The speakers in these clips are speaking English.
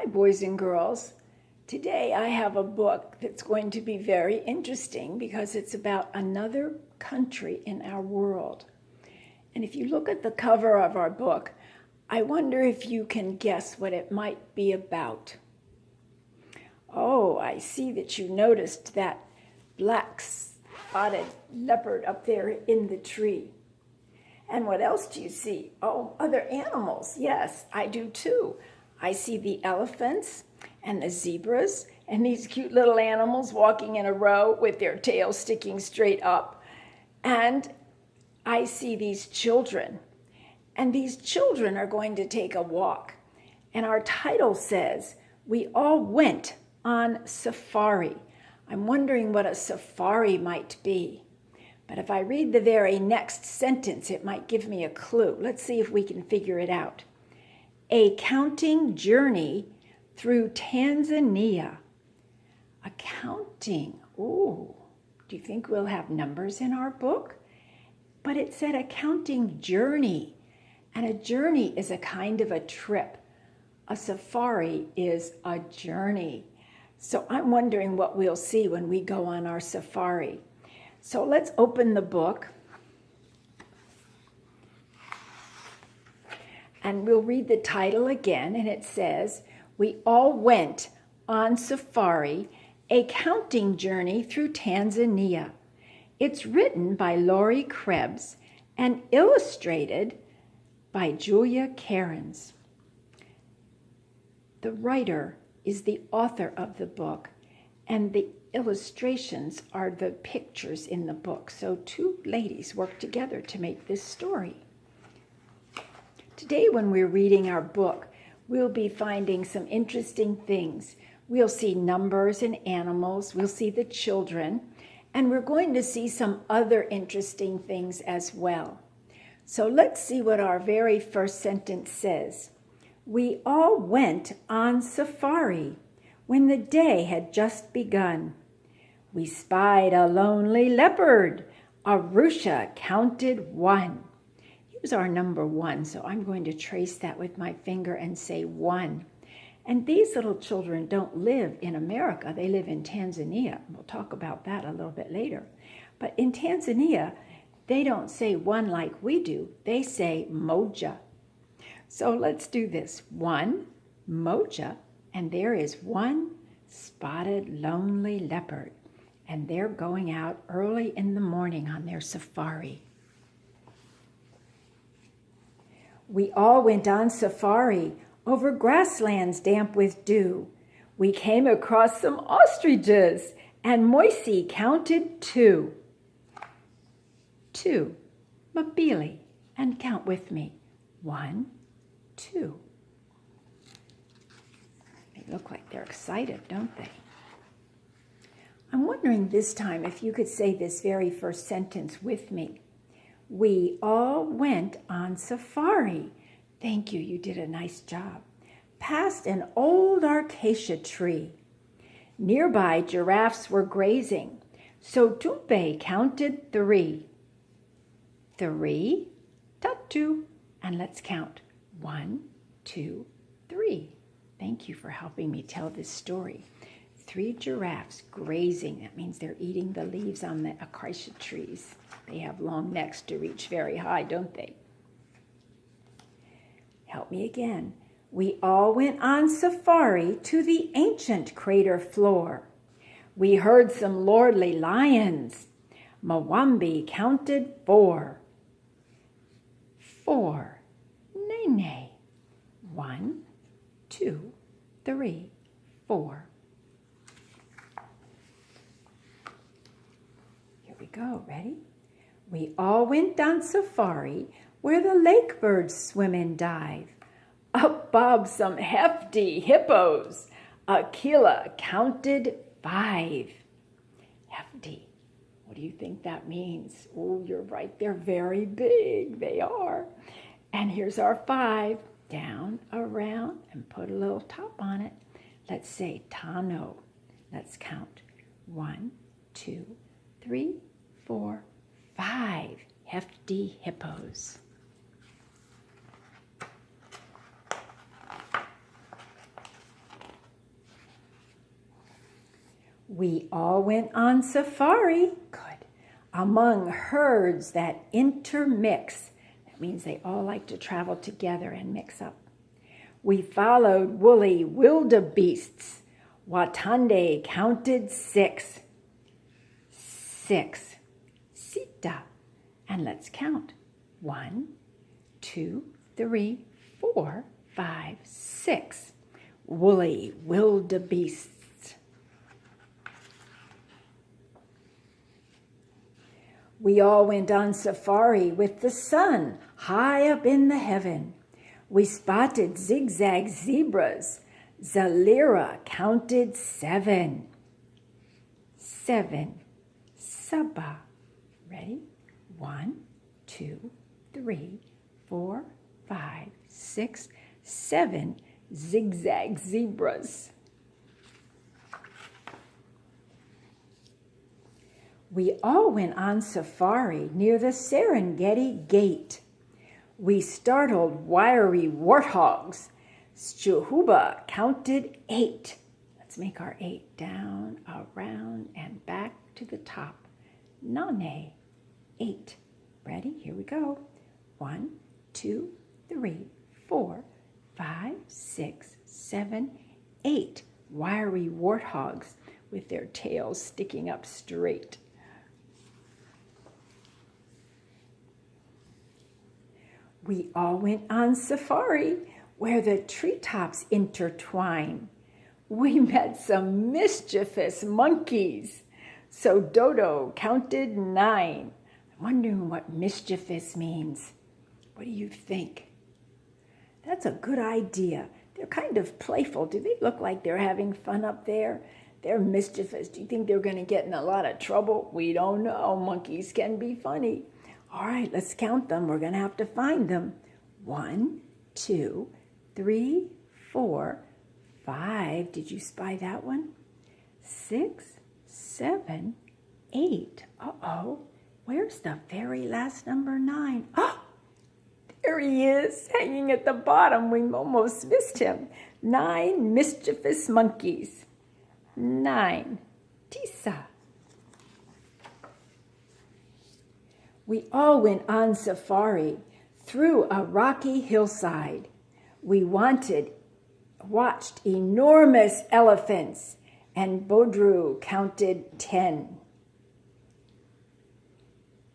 Hi, boys and girls. Today I have a book that's going to be very interesting because it's about another country in our world. And if you look at the cover of our book, I wonder if you can guess what it might be about. Oh, I see that you noticed that black spotted leopard up there in the tree. And what else do you see? Oh, other animals. Yes, I do too. I see the elephants and the zebras and these cute little animals walking in a row with their tails sticking straight up. And I see these children. And these children are going to take a walk. And our title says, "We all went on safari." I'm wondering what a safari might be. But if I read the very next sentence, it might give me a clue. Let's see if we can figure it out. A counting journey through Tanzania. A counting. Ooh, do you think we'll have numbers in our book? But it said a counting journey. And a journey is a kind of a trip. A safari is a journey. So I'm wondering what we'll see when we go on our safari. So let's open the book. And we'll read the title again, and it says, "We all went on safari, a counting journey through Tanzania." It's written by Laurie Krebs and illustrated by Julia Cairns. The writer is the author of the book, and the illustrations are the pictures in the book. So two ladies worked together to make this story. Today, when we're reading our book, we'll be finding some interesting things. We'll see numbers and animals, we'll see the children, and we're going to see some other interesting things as well. So let's see what our very first sentence says. We all went on safari when the day had just begun. We spied a lonely leopard. Arusha counted one. Here's our number one, so I'm going to trace that with my finger and say one. And these little children don't live in America. They live in Tanzania. We'll talk about that a little bit later. But in Tanzania, they don't say one like we do. They say moja. So let's do this. One, moja, and there is one spotted lonely leopard. And they're going out early in the morning on their safari. We all went on safari over grasslands damp with dew. We came across some ostriches, and Moisey counted two. Two. Mabili, and count with me. 1, 2. They look like they're excited, don't they? I'm wondering this time if you could say this very first sentence with me. We all went on safari. Thank you, you did a nice job. Past an old acacia tree. Nearby, giraffes were grazing, so Tumpe counted 3. 3, Tatu, and let's count. 1, 2, 3. Thank you for helping me tell this story. 3 giraffes grazing. That means they're eating the leaves on the acacia trees. They have long necks to reach very high, don't they? Help me again. We all went on safari to the ancient crater floor. We heard some lordly lions. Mwambi counted 4. 4. Nene. 1, 2, 3, 4. Here we go. Ready? We all went on safari where the lake birds swim and dive. Up bobbed some hefty hippos. Aquila counted 5. Hefty. What do you think that means? Oh, you're right. They're very big. They are. And here's our 5. Down, around, and put a little top on it. Let's say Tano. Let's count. 1, 2, 3, 4, 5 hefty hippos. We all went on safari, good, among herds that intermix. That means they all like to travel together and mix up. We followed woolly wildebeests. Watande counted 6. 6. Sita. And let's count. 1, 2, 3, 4, 5, 6. Woolly wildebeests. We all went on safari with the sun high up in the heaven. We spotted zigzag zebras. Zalira counted 7. 7. Saba. Ready? 1, 2, 3, 4, 5, 6, 7 zigzag zebras. We all went on safari near the Serengeti Gate. We startled wiry warthogs. Stuhuba counted 8. Let's make our 8 down, around, and back to the top. Nane, 8. Ready? Here we go. 1, 2, 3, 4, 5, 6, 7, 8 wiry warthogs with their tails sticking up straight. We all went on safari where the treetops intertwine. We met some mischievous monkeys. So Dodo counted 9. I'm wondering what mischievous means. What do you think? That's a good idea. They're kind of playful. Do they look like they're having fun up there? They're mischievous. Do you think they're going to get in a lot of trouble? We don't know. Monkeys can be funny. All right, let's count them. We're going to have to find them. 1, 2, 3, 4, 5. Did you spy that one? 6, 7, 8. Uh-oh. Where's the very last number 9? Oh, there he is, hanging at the bottom. We almost missed him. 9 mischievous monkeys. 9. Tisa. We all went on safari through a rocky hillside. We watched enormous elephants, and Bodru counted 10.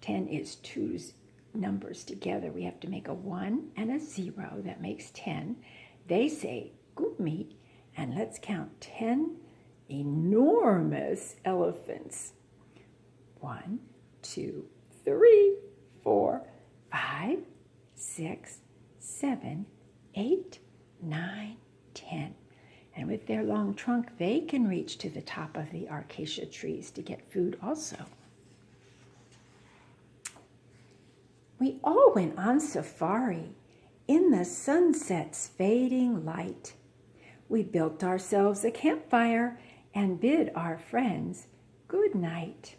10 is 2 numbers together. We have to make a 1 and a 0. That makes 10. They say, Gumi, and let's count 10 enormous elephants. 1, 2, 3, 4, 5, 6, 7, 8, 9, 10. And with their long trunk, they can reach to the top of the acacia trees to get food also. We all went on safari in the sunset's fading light. We built ourselves a campfire and bid our friends good night.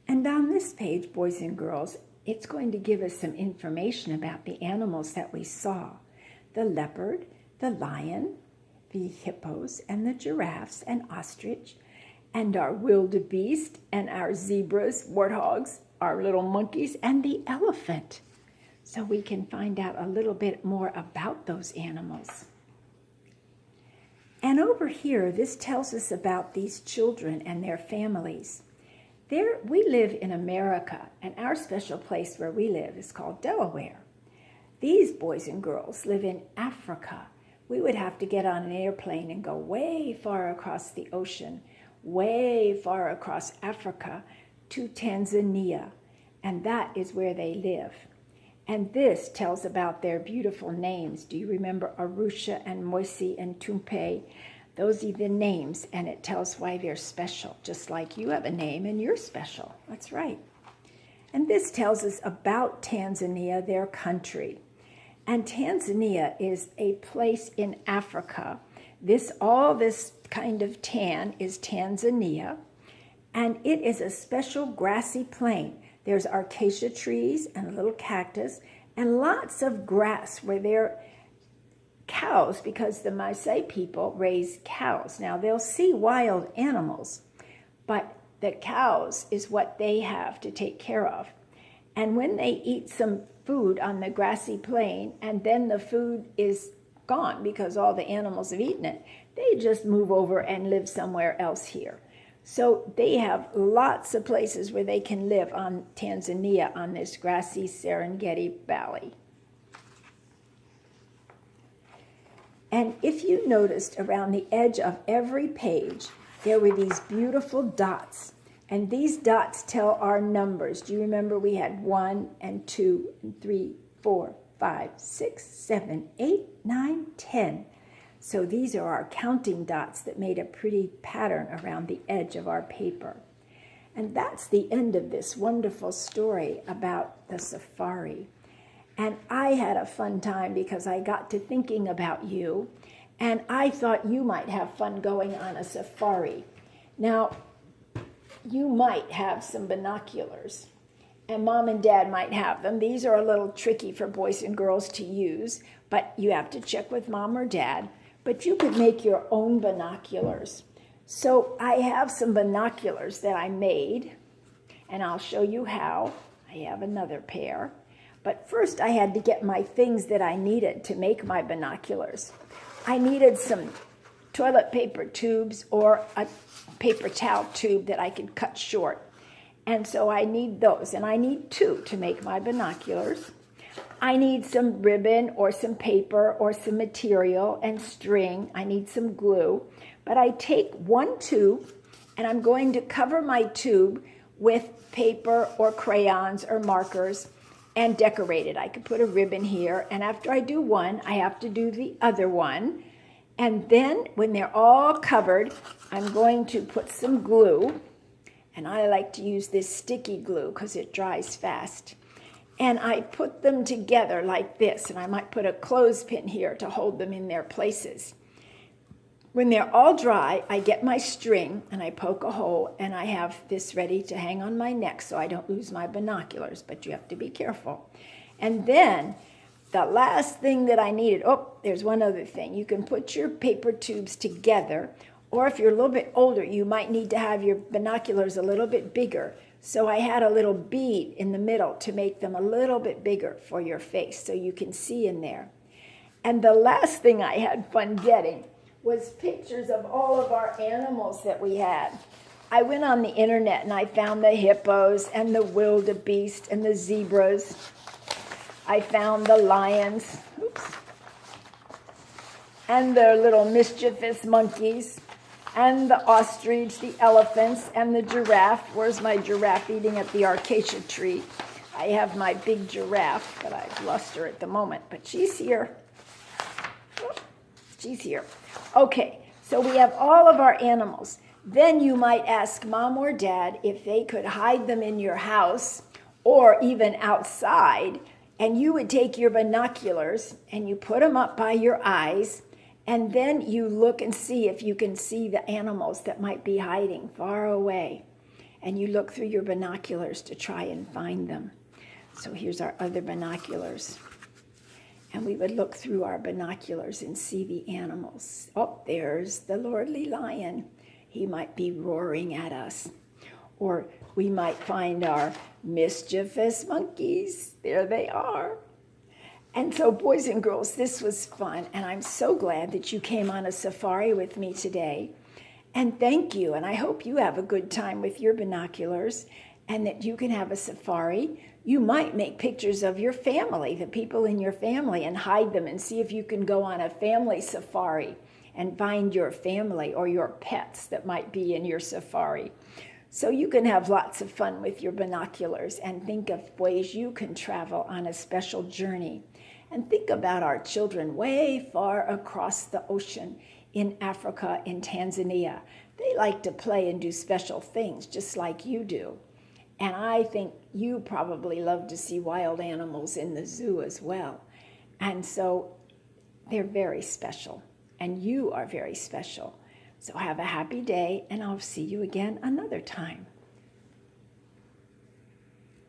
And on this page, boys and girls, it's going to give us some information about the animals that we saw. The leopard, the lion, the hippos, and the giraffes, and ostrich, and our wildebeest, and our zebras, warthogs, our little monkeys, and the elephant. So we can find out a little bit more about those animals. And over here, this tells us about these children and their families. We live in America, and our special place where we live is called Delaware. These boys and girls live in Africa. We would have to get on an airplane and go way far across the ocean, way far across Africa to Tanzania, and that is where they live. And this tells about their beautiful names. Do you remember Arusha and Moisi and Tumpe? Those are the names, and it tells why they're special, just like you have a name and you're special. That's right. And this tells us about Tanzania, their country. And Tanzania is a place in Africa. All this kind of tan is Tanzania, and it is a special grassy plain. There's acacia trees and a little cactus and lots of grass where they're cows, because the Maasai people raise cows. Now, they'll see wild animals, but the cows is what they have to take care of. And when they eat some food on the grassy plain, and then the food is gone because all the animals have eaten it, they just move over and live somewhere else here. So they have lots of places where they can live on Tanzania, on this grassy Serengeti Valley. And if you noticed, around the edge of every page, there were these beautiful dots. And these dots tell our numbers. Do you remember we had 1 and 2 and 3, 4, 5, 6, 7, 8, 9, 10. So these are our counting dots that made a pretty pattern around the edge of our paper. And that's the end of this wonderful story about the safari. And I had a fun time because I got to thinking about you, and I thought you might have fun going on a safari. Now, you might have some binoculars, and Mom and Dad might have them. These are a little tricky for boys and girls to use, but you have to check with Mom or Dad. But you could make your own binoculars. So I have some binoculars that I made, and I'll show you how. I have another pair. But first I had to get my things that I needed to make my binoculars. I needed some toilet paper tubes or a paper towel tube that I could cut short. And so I need those, and I need 2 to make my binoculars. I need some ribbon or some paper or some material and string. I need some glue. But I take 1 tube, and I'm going to cover my tube with paper or crayons or markers and decorate it. I could put a ribbon here, and after I do one, I have to do the other one. And then when they're all covered, I'm going to put some glue, and I like to use this sticky glue because it dries fast. And I put them together like this, and I might put a clothespin here to hold them in their places. When they're all dry, I get my string and I poke a hole, and I have this ready to hang on my neck so I don't lose my binoculars, but you have to be careful. And then the last thing that I needed, there's one other thing. You can put your paper tubes together, or if you're a little bit older, you might need to have your binoculars a little bit bigger. So I had a little bead in the middle to make them a little bit bigger for your face so you can see in there. And the last thing I had fun getting was pictures of all of our animals that we had. I went on the internet and I found the hippos and the wildebeest and the zebras. I found the lions, and the little mischievous monkeys, and the ostrich, the elephants, and the giraffe. Where's my giraffe eating at the acacia tree? I have my big giraffe, but I've lost her at the moment, but she's here. She's here. Okay, so we have all of our animals. Then you might ask Mom or Dad if they could hide them in your house or even outside, and you would take your binoculars and you put them up by your eyes, and then you look and see if you can see the animals that might be hiding far away. And you look through your binoculars to try and find them. So here's our other binoculars. And we would look through our binoculars and see the animals. There's the lordly lion. He might be roaring at us. Or we might find our mischievous monkeys. There they are. And so, boys and girls, this was fun. And I'm so glad that you came on a safari with me today. And thank you. And I hope you have a good time with your binoculars and that you can have a safari. You might make pictures of your family, the people in your family, and hide them and see if you can go on a family safari and find your family or your pets that might be in your safari. So you can have lots of fun with your binoculars and think of ways you can travel on a special journey. And think about our children way far across the ocean in Africa, in Tanzania. They like to play and do special things just like you do. And I think you probably love to see wild animals in the zoo as well. And so they're very special, and you are very special. So have a happy day, and I'll see you again another time.